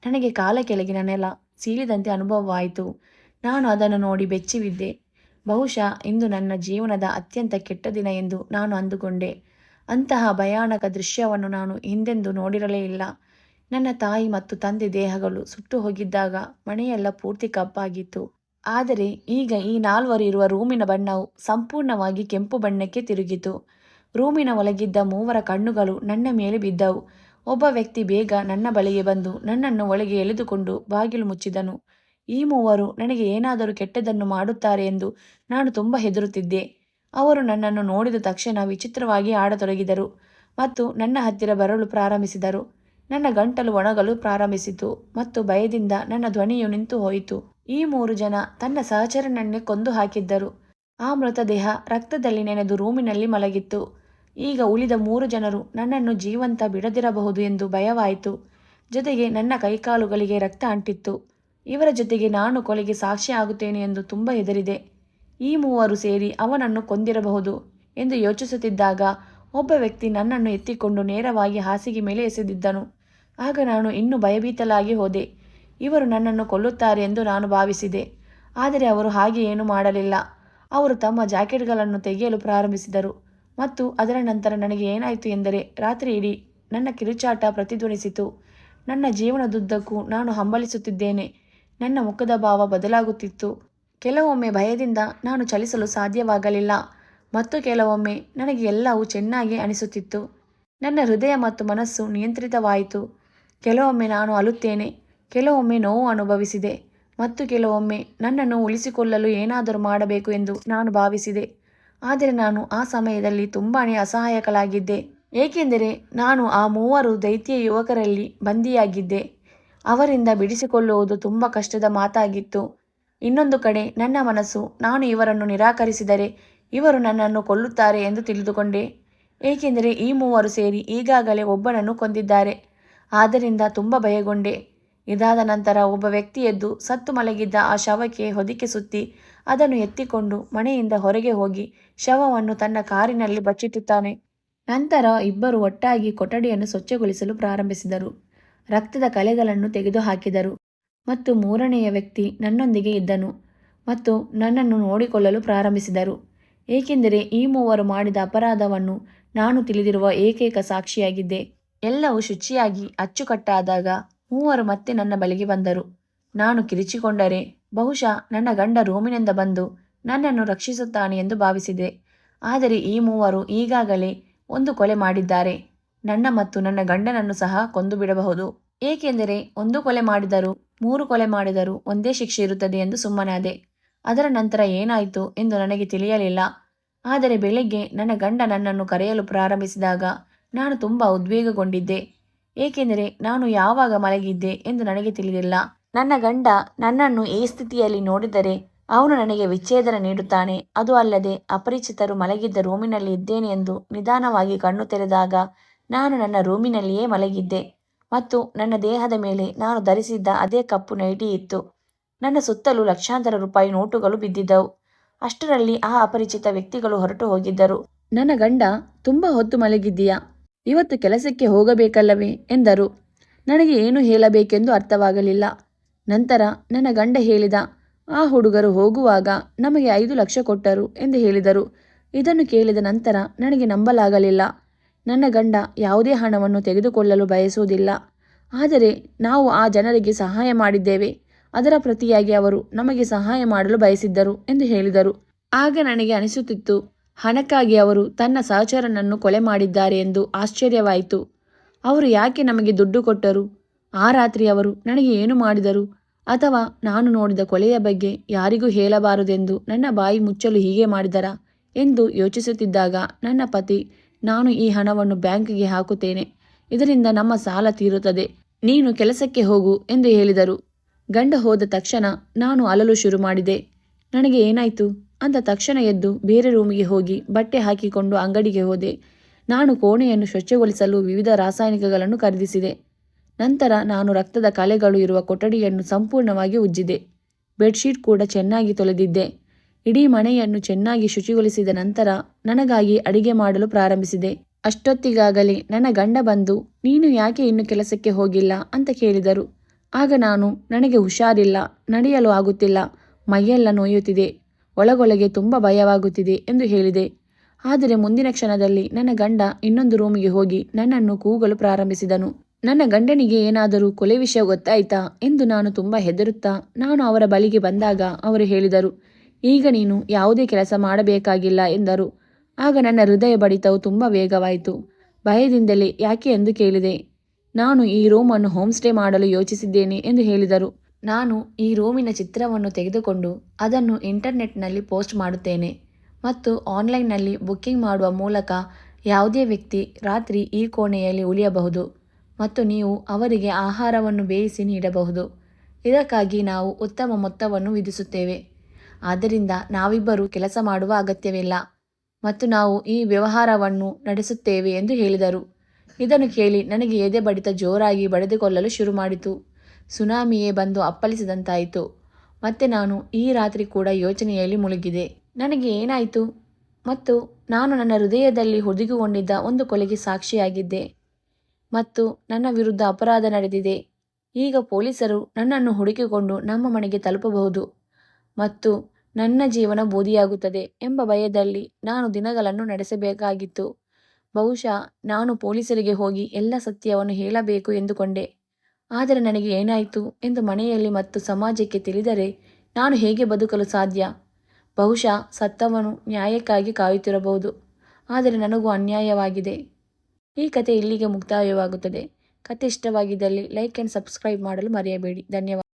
ನನಗೆ ಕಾಲ ಕೆಳಗಿನ ನೆಲ ಸೀಳಿದಂತೆ ಅನುಭವವಾಯಿತು. ನಾನು ಅದನ್ನು ನೋಡಿ ಬೆಚ್ಚಿಬಿದ್ದೆ. ಬಹುಶಃ ಇಂದು ನನ್ನ ಜೀವನದ ಅತ್ಯಂತ ಕೆಟ್ಟ ದಿನ ಎಂದು ನಾನು ಅಂದುಕೊಂಡೆ. ಅಂತಹ ಭಯಾನಕ ದೃಶ್ಯವನ್ನು ನಾನು ಹಿಂದೆಂದೂ ನೋಡಿರಲೇ ಇಲ್ಲ. ನನ್ನ ತಾಯಿ ಮತ್ತು ತಂದೆ ದೇಹಗಳು ಸುಟ್ಟು ಹೋಗಿದ್ದಾಗ ಮನೆಯೆಲ್ಲ ಪೂರ್ತಿ ಕಪ್ಪಾಗಿತ್ತು. ಆದರೆ ಈಗ ಈ 4 ಇರುವ ರೂಮಿನ ಬಣ್ಣವು ಸಂಪೂರ್ಣವಾಗಿ ಕೆಂಪು ಬಣ್ಣಕ್ಕೆ ತಿರುಗಿತು. ರೂಮಿನ ಒಳಗಿದ್ದ 3 ಕಣ್ಣುಗಳು ನನ್ನ ಮೇಲೆ ಬಿದ್ದವು. ಒಬ್ಬ ವ್ಯಕ್ತಿ ಬೇಗ ನನ್ನ ಬಳಿಗೆ ಬಂದು ನನ್ನನ್ನು ಒಳಗೆ ಎಳೆದುಕೊಂಡು ಬಾಗಿಲು ಮುಚ್ಚಿದನು. ಈ 3 ನನಗೆ ಏನಾದರೂ ಕೆಟ್ಟದ್ದನ್ನು ಮಾಡುತ್ತಾರೆ ಎಂದು ನಾನು ತುಂಬ ಹೆದರುತ್ತಿದ್ದೆ. ಅವರು ನನ್ನನ್ನು ನೋಡಿದ ತಕ್ಷಣ ವಿಚಿತ್ರವಾಗಿ ಆಡತೊಡಗಿದರು ಮತ್ತು ನನ್ನ ಹತ್ತಿರ ಬರಲು ಪ್ರಾರಂಭಿಸಿದರು. ನನ್ನ ಗಂಟಲು ಒಣಗಲು ಪ್ರಾರಂಭಿಸಿತು ಮತ್ತು ಭಯದಿಂದ ನನ್ನ ಧ್ವನಿಯು ನಿಂತು ಹೋಯಿತು. ಈ 3 ಜನ ತನ್ನ ಸಹಚರನನ್ನೇ ಕೊಂದು ಹಾಕಿದ್ದರು. ಆ ಮೃತದೇಹ ರಕ್ತದಲ್ಲಿ ನೆನೆದು ರೂಮಿನಲ್ಲಿ ಮಲಗಿತ್ತು. ಈಗ ಉಳಿದ 3 ಜನರು ನನ್ನನ್ನು ಜೀವಂತ ಬಿಡದಿರಬಹುದು ಎಂದು ಭಯವಾಯಿತು. ಜೊತೆಗೆ ನನ್ನ ಕೈಕಾಲುಗಳಿಗೆ ರಕ್ತ ಅಂಟಿತ್ತು. ಇವರ ಜೊತೆಗೆ ನಾನು ಕೊಲೆಗೆ ಸಾಕ್ಷಿ ಆಗುತ್ತೇನೆ ಎಂದು ತುಂಬ ಹೆದರಿದೆ. ಈ 3 ಸೇರಿ ಅವನನ್ನು ಕೊಂದಿರಬಹುದು ಎಂದು ಯೋಚಿಸುತ್ತಿದ್ದಾಗ ಒಬ್ಬ ವ್ಯಕ್ತಿ ನನ್ನನ್ನು ಎತ್ತಿಕೊಂಡು ನೇರವಾಗಿ ಹಾಸಿಗೆ ಮೇಲೆ ಎಸೆದಿದ್ದನು. ಆಗ ನಾನು ಇನ್ನೂ ಭಯಭೀತಲಾಗಿ ಹೋದೆ. ಇವರು ನನ್ನನ್ನು ಕೊಲ್ಲುತ್ತಾರೆ ಎಂದು ನಾನು ಭಾವಿಸಿದೆ. ಆದರೆ ಅವರು ಹಾಗೆ ಏನೂ ಮಾಡಲಿಲ್ಲ. ಅವರು ತಮ್ಮ ಜಾಕೆಟ್ಗಳನ್ನು ತೆಗೆಯಲು ಪ್ರಾರಂಭಿಸಿದರು ಮತ್ತು ಅದರ ನಂತರ ನನಗೆ ಏನಾಯಿತು ಎಂದರೆ ರಾತ್ರಿ ಇಡೀ ನನ್ನ ಕಿರುಚಾಟ ಪ್ರತಿಧ್ವನಿಸಿತು. ನನ್ನ ಜೀವನದುದ್ದಕ್ಕೂ ನಾನು ಹಂಬಲಿಸುತ್ತಿದ್ದೇನೆ. ನನ್ನ ಮುಖದ ಭಾವ ಬದಲಾಗುತ್ತಿತ್ತು. ಕೆಲವೊಮ್ಮೆ ಭಯದಿಂದ ನಾನು ಚಲಿಸಲು ಸಾಧ್ಯವಾಗಲಿಲ್ಲ ಮತ್ತು ಕೆಲವೊಮ್ಮೆ ನನಗೆ ಎಲ್ಲವೂ ಚೆನ್ನಾಗಿ ಅನಿಸುತ್ತಿತ್ತು. ನನ್ನ ಹೃದಯ ಮತ್ತು ಮನಸ್ಸು ನಿಯಂತ್ರಿತವಾಯಿತು. ಕೆಲವೊಮ್ಮೆ ನಾನು ಅಳುತ್ತೇನೆ, ಕೆಲವೊಮ್ಮೆ ನೋವು ಅನುಭವಿಸಿದೆ ಮತ್ತು ಕೆಲವೊಮ್ಮೆ ನನ್ನನ್ನು ಉಳಿಸಿಕೊಳ್ಳಲು ಏನಾದರೂ ಮಾಡಬೇಕು ಎಂದು ನಾನು ಭಾವಿಸಿದೆ. ಆದರೆ ನಾನು ಆ ಸಮಯದಲ್ಲಿ ತುಂಬಾ ಅಸಹಾಯಕಳಾಗಿದ್ದೆ. ಏಕೆಂದರೆ ನಾನು ಆ 3 ದೈತ್ಯ ಯುವಕರಲ್ಲಿ ಬಂದಿಯಾಗಿದ್ದೆ. ಅವರಿಂದ ಬಿಡಿಸಿಕೊಳ್ಳುವುದು ತುಂಬ ಕಷ್ಟದ ಮಾತಾಗಿತ್ತು. ಇನ್ನೊಂದು ಕಡೆ ನನ್ನ ಮನಸ್ಸು, ನಾನು ಇವರನ್ನು ನಿರಾಕರಿಸಿದರೆ ಇವರು ನನ್ನನ್ನು ಕೊಲ್ಲುತ್ತಾರೆ ಎಂದು ತಿಳಿದುಕೊಂಡೆ. ಏಕೆಂದರೆ ಈ 3 ಸೇರಿ ಈಗಾಗಲೇ ಒಬ್ಬನನ್ನು ಕೊಂದಿದ್ದಾರೆ. ಆದ್ದರಿಂದ ತುಂಬ ಭಯಗೊಂಡೆ. ಇದಾದ ನಂತರ ಒಬ್ಬ ವ್ಯಕ್ತಿ ಎದ್ದು ಸತ್ತು ಮಲಗಿದ್ದ ಆ ಶವಕ್ಕೆ ಹೊದಿಕೆ ಸುತ್ತಿ ಅದನ್ನು ಎತ್ತಿಕೊಂಡು ಮನೆಯಿಂದ ಹೊರಗೆ ಹೋಗಿ ಶವವನ್ನು ತನ್ನ ಕಾರಿನಲ್ಲಿ ಬಚ್ಚಿಟ್ಟುತ್ತಾನೆ. ನಂತರ ಇಬ್ಬರು ಒಟ್ಟಾಗಿ ಕೊಠಡಿಯನ್ನು ಸ್ವಚ್ಛಗೊಳಿಸಲು ಪ್ರಾರಂಭಿಸಿದರು. ರಕ್ತದ ಕಲೆಗಳನ್ನು ತೆಗೆದುಹಾಕಿದರು ಮತ್ತು 3ನೆಯ ವ್ಯಕ್ತಿ ನನ್ನೊಂದಿಗೆ ಇದ್ದನು ಮತ್ತು ನನ್ನನ್ನು ನೋಡಿಕೊಳ್ಳಲು ಪ್ರಾರಂಭಿಸಿದರು. ಏಕೆಂದರೆ ಈ 3 ಮಾಡಿದ ಅಪರಾಧವನ್ನು ನಾನು ತಿಳಿದಿರುವ ಏಕೈಕ ಸಾಕ್ಷಿಯಾಗಿದ್ದೆ. ಎಲ್ಲವೂ ಶುಚಿಯಾಗಿ ಅಚ್ಚುಕಟ್ಟಾದಾಗ 3 ಮತ್ತೆ ನನ್ನ ಬಳಿಗೆ ಬಂದರು. ನಾನು ಕಿರಿಚಿಕೊಂಡರೆ ಬಹುಶಃ ನನ್ನ ಗಂಡ ರೂಮಿನಿಂದ ಬಂದು ನನ್ನನ್ನು ರಕ್ಷಿಸುತ್ತಾನೆ ಎಂದು ಭಾವಿಸಿದೆ. ಆದರೆ ಈ 3 ಈಗಾಗಲೇ 1 ಕೊಲೆ ಮಾಡಿದ್ದಾರೆ. ನನ್ನ ಮತ್ತು ನನ್ನ ಗಂಡನನ್ನು ಸಹ ಕೊಂದು ಬಿಡಬಹುದು. ಏಕೆಂದರೆ 1 ಕೊಲೆ ಮಾಡಿದರೂ 3 ಕೊಲೆ ಮಾಡಿದರೂ ಒಂದೇ ಶಿಕ್ಷೆ ಇರುತ್ತದೆ ಎಂದು ಸುಮ್ಮನಾದೆ. ಅದರ ನಂತರ ಏನಾಯಿತು ಎಂದು ನನಗೆ ತಿಳಿಯಲಿಲ್ಲ. ಆದರೆ ಬೆಳಗ್ಗೆ ನನ್ನ ಗಂಡ ನನ್ನನ್ನು ಕರೆಯಲು ಪ್ರಾರಂಭಿಸಿದಾಗ ನಾನು ತುಂಬ ಉದ್ವೇಗಗೊಂಡಿದ್ದೆ. ಏಕೆಂದರೆ ನಾನು ಯಾವಾಗ ಮಲಗಿದ್ದೆ ಎಂದು ನನಗೆ ತಿಳಿದಿಲ್ಲ. ನನ್ನ ಗಂಡ ನನ್ನನ್ನು ಈ ಸ್ಥಿತಿಯಲ್ಲಿ ನೋಡಿದರೆ ಅವನು ನನಗೆ ವಿಚ್ಛೇದನ ನೀಡುತ್ತಾನೆ. ಅದು ಅಲ್ಲದೆ ಅಪರಿಚಿತರು ಮಲಗಿದ್ದ ರೂಮಿನಲ್ಲಿ ಇದ್ದೇನೆ ಎಂದು ನಿಧಾನವಾಗಿ ಕಣ್ಣು ತೆರೆದಾಗ ನಾನು ನನ್ನ ರೂಮಿನಲ್ಲಿಯೇ ಮಲಗಿದ್ದೆ ಮತ್ತು ನನ್ನ ದೇಹದ ಮೇಲೆ ನಾನು ಧರಿಸಿದ್ದ ಅದೇ ಕಪ್ಪು ನೈಟಿ ಇತ್ತು. ನನ್ನ ಸುತ್ತಲೂ ಲಕ್ಷಾಂತರ ರೂಪಾಯಿ ನೋಟುಗಳು ಬಿದ್ದಿದ್ದವು. ಅಷ್ಟರಲ್ಲಿ ಆ ಅಪರಿಚಿತ ವ್ಯಕ್ತಿಗಳು ಹೊರಟು ಹೋಗಿದ್ದರು. ನನ್ನ ಗಂಡ, ತುಂಬ ಹೊತ್ತು ಮಲಗಿದ್ದೀಯಾ, ಇವತ್ತು ಕೆಲಸಕ್ಕೆ ಹೋಗಬೇಕಲ್ಲವೇ ಎಂದರು. ನನಗೆ ಏನು ಹೇಳಬೇಕೆಂದು ಅರ್ಥವಾಗಲಿಲ್ಲ. ನಂತರ ನನ್ನ ಗಂಡ ಹೇಳಿದ, ಆ ಹುಡುಗರು ಹೋಗುವಾಗ ನಮಗೆ 5 ಲಕ್ಷ ಕೊಟ್ಟರು ಎಂದು ಹೇಳಿದರು. ಇದನ್ನು ಕೇಳಿದ ನಂತರ ನನಗೆ ನಂಬಲಾಗಲಿಲ್ಲ. ನನ್ನ ಗಂಡ ಯಾವುದೇ ಹಣವನ್ನು ತೆಗೆದುಕೊಳ್ಳಲು ಬಯಸುವುದಿಲ್ಲ. ಆದರೆ ನಾವು ಆ ಜನರಿಗೆ ಸಹಾಯ ಮಾಡಿದ್ದೇವೆ. ಅದರ ಪ್ರತಿಯಾಗಿ ಅವರು ನಮಗೆ ಸಹಾಯ ಮಾಡಲು ಬಯಸಿದ್ದರು ಎಂದು ಹೇಳಿದರು. ಆಗ ನನಗೆ ಅನಿಸುತ್ತಿತ್ತು, ಹಣಕ್ಕಾಗಿ ಅವರು ತನ್ನ ಸಹಚರನನ್ನು ಕೊಲೆ ಮಾಡಿದ್ದಾರೆ ಎಂದು. ಆಶ್ಚರ್ಯವಾಯಿತು. ಅವರು ಯಾಕೆ ನಮಗೆ ದುಡ್ಡು ಕೊಟ್ಟರು? ಆ ರಾತ್ರಿ ಅವರು ನನಗೆ ಏನು ಮಾಡಿದರು? ಅಥವಾ ನಾನು ನೋಡಿದ ಕೊಲೆಯ ಬಗ್ಗೆ ಯಾರಿಗೂ ಹೇಳಬಾರದೆಂದು ನನ್ನ ಬಾಯಿ ಮುಚ್ಚಲು ಹೀಗೆ ಮಾಡಿದರಾ ಎಂದು ಯೋಚಿಸುತ್ತಿದ್ದಾಗ ನನ್ನ ಪತಿ, ನಾನು ಈ ಹಣವನ್ನು ಬ್ಯಾಂಕಿಗೆ ಹಾಕುತ್ತೇನೆ, ಇದರಿಂದ ನಮ್ಮ ಸಾಲ ತೀರುತ್ತದೆ, ನೀನು ಕೆಲಸಕ್ಕೆ ಹೋಗು ಎಂದು ಹೇಳಿದರು. ಗಂಡ ಹೋದ ತಕ್ಷಣ ನಾನು ಅಳಲು ಶುರು ಮಾಡಿದೆ. ನನಗೆ ಏನಾಯಿತು ಅಂತ ತಕ್ಷಣ ಎದ್ದು ಬೇರೆ ರೂಮಿಗೆ ಹೋಗಿ ಬಟ್ಟೆ ಹಾಕಿಕೊಂಡು ಅಂಗಡಿಗೆ ಹೋದೆ. ನಾನು ಕೋಣೆಯನ್ನು ಸ್ವಚ್ಛಗೊಳಿಸಲು ವಿವಿಧ ರಾಸಾಯನಿಕಗಳನ್ನು ಖರೀದಿಸಿದೆ. ನಂತರ ನಾನು ರಕ್ತದ ಕಲೆಗಳು ಇರುವ ಕೊಠಡಿಯನ್ನು ಸಂಪೂರ್ಣವಾಗಿ ಉಜ್ಜಿದೆ. ಬೆಡ್ಶೀಟ್ ಕೂಡ ಚೆನ್ನಾಗಿ ತೊಳೆದಿದ್ದೆ. ಇಡೀ ಮನೆಯನ್ನು ಚೆನ್ನಾಗಿ ಶುಚಿಗೊಳಿಸಿದ ನಂತರ ನನಗಾಗಿ ಅಡಿಗೆ ಮಾಡಲು ಪ್ರಾರಂಭಿಸಿದೆ. ಅಷ್ಟೊತ್ತಿಗಾಗಲೇ ನನ್ನ ಗಂಡ ಬಂದು, ನೀನು ಯಾಕೆ ಇನ್ನು ಕೆಲಸಕ್ಕೆ ಹೋಗಿಲ್ಲ ಅಂತ ಕೇಳಿದರು. ಆಗ ನಾನು, ನನಗೆ ಹುಷಾರಿಲ್ಲ, ನಡೆಯಲು ಆಗುತ್ತಿಲ್ಲ, ಮೈಯೆಲ್ಲ ನೋಯುತ್ತಿದೆ, ಒಳಗೊಳಗೆ ತುಂಬ ಭಯವಾಗುತ್ತಿದೆ ಎಂದು ಹೇಳಿದೆ. ಆದರೆ ಮುಂದಿನ ಕ್ಷಣದಲ್ಲಿ ನನ್ನ ಗಂಡ ಇನ್ನೊಂದು ರೂಮಿಗೆ ಹೋಗಿ ನನ್ನನ್ನು ಕೂಗಲು ಪ್ರಾರಂಭಿಸಿದನು. ನನ್ನ ಗಂಡನಿಗೆ ಏನಾದರೂ ಕೊಲೆ ವಿಷಯ ಗೊತ್ತಾಯ್ತಾ ಎಂದು ನಾನು ತುಂಬ ಹೆದರುತ್ತಾ ನಾನು ಅವರ ಬಳಿಗೆ ಬಂದಾಗ ಅವರು ಹೇಳಿದರು, ಈಗ ನೀನು ಯಾವುದೇ ಕೆಲಸ ಮಾಡಬೇಕಾಗಿಲ್ಲ ಎಂದರು. ಆಗ ನನ್ನ ಹೃದಯ ಬಡಿತವು ತುಂಬ ವೇಗವಾಯಿತು. ಭಯದಿಂದಲೇ ಯಾಕೆ ಎಂದು ಕೇಳಿದೆ. ನಾನು ಈ ರೂಮನ್ನು ಹೋಮ್ ಸ್ಟೇ ಮಾಡಲು ಯೋಚಿಸಿದ್ದೇನೆ ಎಂದು ಹೇಳಿದರು. ನಾನು ಈ ರೂಮಿನ ಚಿತ್ರವನ್ನು ತೆಗೆದುಕೊಂಡು ಅದನ್ನು ಇಂಟರ್ನೆಟ್ನಲ್ಲಿ ಪೋಸ್ಟ್ ಮಾಡುತ್ತೇನೆ ಮತ್ತು ಆನ್ಲೈನ್ನಲ್ಲಿ ಬುಕ್ಕಿಂಗ್ ಮಾಡುವ ಮೂಲಕ ಯಾವುದೇ ವ್ಯಕ್ತಿ ರಾತ್ರಿ ಈ ಕೋಣೆಯಲ್ಲಿ ಉಳಿಯಬಹುದು ಮತ್ತು ನೀವು ಅವರಿಗೆ ಆಹಾರವನ್ನು ಬೇಯಿಸಿ ನೀಡಬಹುದು. ಇದಕ್ಕಾಗಿ ನಾವು ಉತ್ತಮ ಮೊತ್ತವನ್ನು ವಿಧಿಸುತ್ತೇವೆ. ಆದ್ದರಿಂದ ನಾವಿಬ್ಬರು ಕೆಲಸ ಮಾಡುವ ಅಗತ್ಯವಿಲ್ಲ ಮತ್ತು ನಾವು ಈ ವ್ಯವಹಾರವನ್ನು ನಡೆಸುತ್ತೇವೆ ಎಂದು ಹೇಳಿದರು. ಇದನ್ನು ಕೇಳಿ ನನಗೆ ಎದೆ ಬಡಿತ ಜೋರಾಗಿ ಬಡಿದುಕೊಳ್ಳಲು ಶುರು ಮಾಡಿತು. ಸುನಾಮಿಯೇ ಬಂದು ಅಪ್ಪಳಿಸಿದಂತಾಯಿತು. ಮತ್ತೆ ನಾನು ಈ ರಾತ್ರಿ ಕೂಡ ಯೋಚನೆಯಲ್ಲಿ ಮುಳುಗಿದೆ. ನನಗೆ ಏನಾಯಿತು ಮತ್ತು ನಾನು ನನ್ನ ಹೃದಯದಲ್ಲಿ ಹುದುಗಿಕೊಂಡಿದ್ದ ಒಂದು ಕೊಲೆಗೆ ಸಾಕ್ಷಿಯಾಗಿದ್ದೆ ಮತ್ತು ನನ್ನ ವಿರುದ್ಧ ಅಪರಾಧ ನಡೆದಿದೆ. ಈಗ ಪೊಲೀಸರು ನನ್ನನ್ನು ಹುಡುಕಿಕೊಂಡು ನಮ್ಮ ಮನೆಗೆ ತಲುಪಬಹುದು ಮತ್ತು ನನ್ನ ಜೀವನ ಬೂದಿಯಾಗುತ್ತದೆ ಎಂಬ ಭಯದಲ್ಲಿ ನಾನು ದಿನಗಳನ್ನು ನಡೆಸಬೇಕಾಗಿತ್ತು. ಬಹುಶಃ ನಾನು ಪೊಲೀಸರಿಗೆ ಹೋಗಿ ಎಲ್ಲ ಸತ್ಯವನ್ನು ಹೇಳಬೇಕು ಎಂದುಕೊಂಡೆ. ಆದರೆ ನನಗೆ ಏನಾಯಿತು ಎಂದು ಮನೆಯಲ್ಲಿ ಮತ್ತು ಸಮಾಜಕ್ಕೆ ತಿಳಿದರೆ ನಾನು ಹೇಗೆ ಬದುಕಲು ಸಾಧ್ಯ? ಬಹುಶಃ ಸತ್ತವನು ನ್ಯಾಯಕ್ಕಾಗಿ ಕಾಯುತ್ತಿರಬಹುದು, ಆದರೆ ನನಗೂ ಅನ್ಯಾಯವಾಗಿದೆ. ಈ ಕತೆ ಇಲ್ಲಿಗೆ ಮುಕ್ತಾಯವಾಗುತ್ತದೆ. ಕತೆ ಇಷ್ಟವಾಗಿದ್ದಲ್ಲಿ ಲೈಕ್ ಆ್ಯಂಡ್ ಸಬ್ಸ್ಕ್ರೈಬ್ ಮಾಡಲು ಮರೆಯಬೇಡಿ. ಧನ್ಯವಾದ.